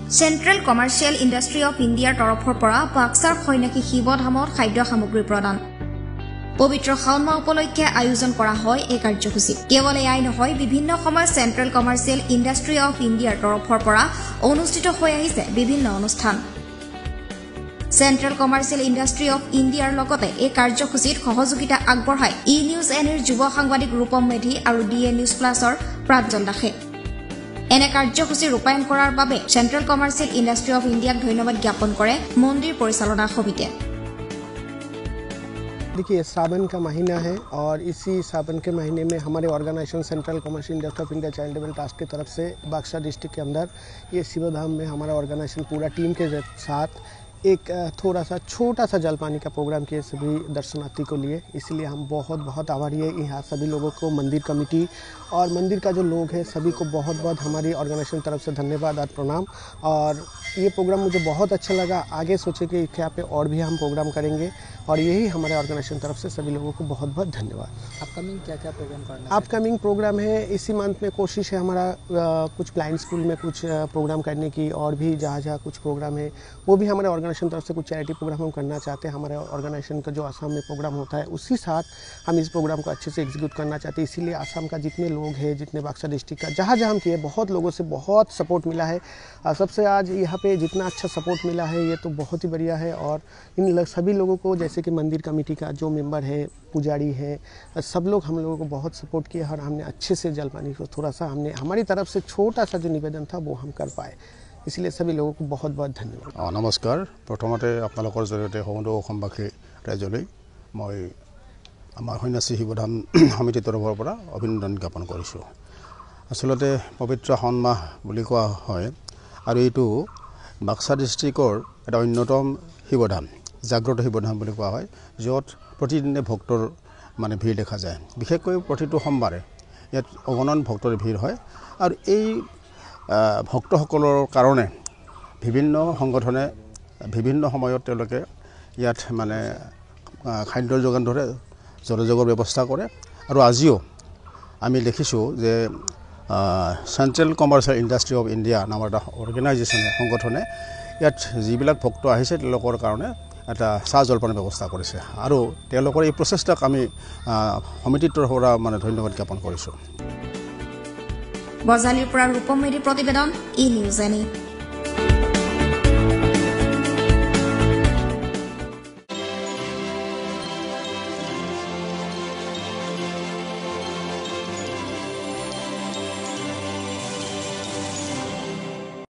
central commercial industry of ইণ্ডিয়াৰ তৰফৰ পৰা বাক্সাৰ সৈনিকী শিৱধামত খাদ্য সামগ্ৰী প্ৰদান পবিত্ৰ শাওন মাহ উপলক্ষে আয়োজন কৰা হয় এই কাৰ্যসূচী কেৱল এয়াই নহয় বিভিন্ন সময়ত চেণ্ট্ৰেল কমাৰ্চিয়েল ইণ্ডাষ্ট্ৰী অফ ইণ্ডিয়াৰ তৰফৰ পৰা অনুষ্ঠিত হৈ আহিছে বিভিন্ন অনুষ্ঠান চেণ্ট্ৰেল কমাৰ্চিয়েল ইণ্ডাষ্ট্ৰী অফ ইণ্ডিয়াৰ লগতে এই কাৰ্যসূচীত সহযোগিতা আগবঢ়ায় ই নিউজ এনৰ যুৱ সাংবাদিক ৰূপম মেধি আৰু ডিএ নিউজ প্লাছৰ প্ৰাঞ্জল দাসে এনে কাৰ্যসূচী ৰূপায়ণ কৰাৰ বাবে চেণ্ট্ৰেল কমাৰ্চিয়েল ইণ্ডাষ্ট্ৰী অফ ইণ্ডিয়াক ধন্যবাদ জ্ঞাপন কৰে মন্দিৰ পৰিচালনা সমিতিয়ে देखिए सावन का महीना है और इसी सावन के महीने में हमारे organization central commercial industry of India charitable trust की तरफ से बक्सर डिस्ट्रिक्ट के अंदर ये शिवधाम में हमारा ऑर्गेनाइजेशन पूरा टीम के साथ एक थोड़ा सा छोटा सा जलपानी का प्रोग्राम किए सभी दर्शनार्थी को लिए इसलिए हम बहुत बहुत आभारी है यहाँ सभी लोगों को मंदिर कमेटी और मंदिर का जो लोग हैं सभी को बहुत बहुत हमारी ऑर्गेनाइजेशन तरफ से धन्यवाद और प्रणाम और ये प्रोग्राम मुझे बहुत अच्छा लगा आगे सोचे कि यहाँ पे और भी हम प्रोग्राम करेंगे और यही हमारे ऑर्गेनाइजेशन तरफ से सभी लोगों को बहुत बहुत धन्यवाद अपकमिंग क्या क्या प्रोग्राम करना अपकमिंग प्रोग्राम है इसी मंथ में कोशिश है हमारा कुछ ब्लाइंड स्कूल में कुछ प्रोग्राम करने की और भी जहाँ जहाँ कुछ प्रोग्राम है वो भी हमारे ऑर्गेनाइजेशन तरफ से कुछ चैरिटी प्रोग्राम हम करना चाहते हैं हमारे ऑर्गेनाइजेशन का जो आसाम में प्रोग्राम होता है उसी साथ हम इस प्रोग्राम को अच्छे से एग्जीक्यूट करना चाहते हैं इसीलिए आसाम का जितने लोग हैं जितने बक्सर डिस्ट्रिक्ट का जहाँ जहाँ हम किए बहुत लोगों से बहुत सपोर्ट मिला है सबसे आज यहाँ पे जितना अच्छा सपोर्ट मिला है ये तो बहुत ही बढ़िया है और इन सभी लोगों को जैसे कि मंदिर कमेटी का जो मेंबर है पुजारी है सब लोग हम लोगों को बहुत सपोर्ट किया और हमने अच्छे से जलपानी को थोड़ा सा हमने हमारी तरफ से छोटा सा जो निवेदन था वो हम कर पाए इसलिए सभी लोगों को बहुत बहुत धन्यवाद नमस्कार प्रथमते আপোনালোকৰ জৰিয়তে সমগ্ৰ অসমবাসী ৰাইজলৈ মই আমাৰ সন্যাসী শিৱধাম সমিতিৰ তৰফৰ পৰা অভিনন্দন জ্ঞাপন কৰিছোঁ আসলতে পবিত্ৰ শাওন মাহ বুলি কোৱা হয় আৰু এইটো বাক্সা ডিষ্ট্ৰিক্টৰ এটা অন্যতম শিৱধাম জাগ্ৰত শিৱধাম বুলি কোৱা হয় য'ত প্ৰতিদিনে ভক্তৰ মানে ভিৰ দেখা যায় বিশেষকৈ প্ৰতিটো সোমবাৰে ইয়াত অগণন ভক্তৰ ভিৰ হয় আৰু এই ভক্তসকলৰ কাৰণে বিভিন্ন সংগঠনে বিভিন্ন সময়ত তেওঁলোকে ইয়াত মানে খাদ্যৰ যোগান ধৰে জলযোগৰ ব্যৱস্থা কৰে আৰু আজিও আমি দেখিছোঁ যে central commercial industry of India নামৰ এটা অৰ্গেনাইজেশ্যনে সংগঠনে ইয়াত যিবিলাক ভক্ত আহিছে তেওঁলোকৰ কাৰণে এটা চাহ জলপানৰ ব্যৱস্থা কৰিছে আৰু তেওঁলোকৰ এই প্ৰচেষ্টাক আমি সমিতিৰ তৰফৰ পৰা মানে ধন্যবাদ জ্ঞাপন কৰিছোঁ বজালিৰ পৰা ৰূপম মেধিৰ প্ৰতিবেদন ই নিউজ এনি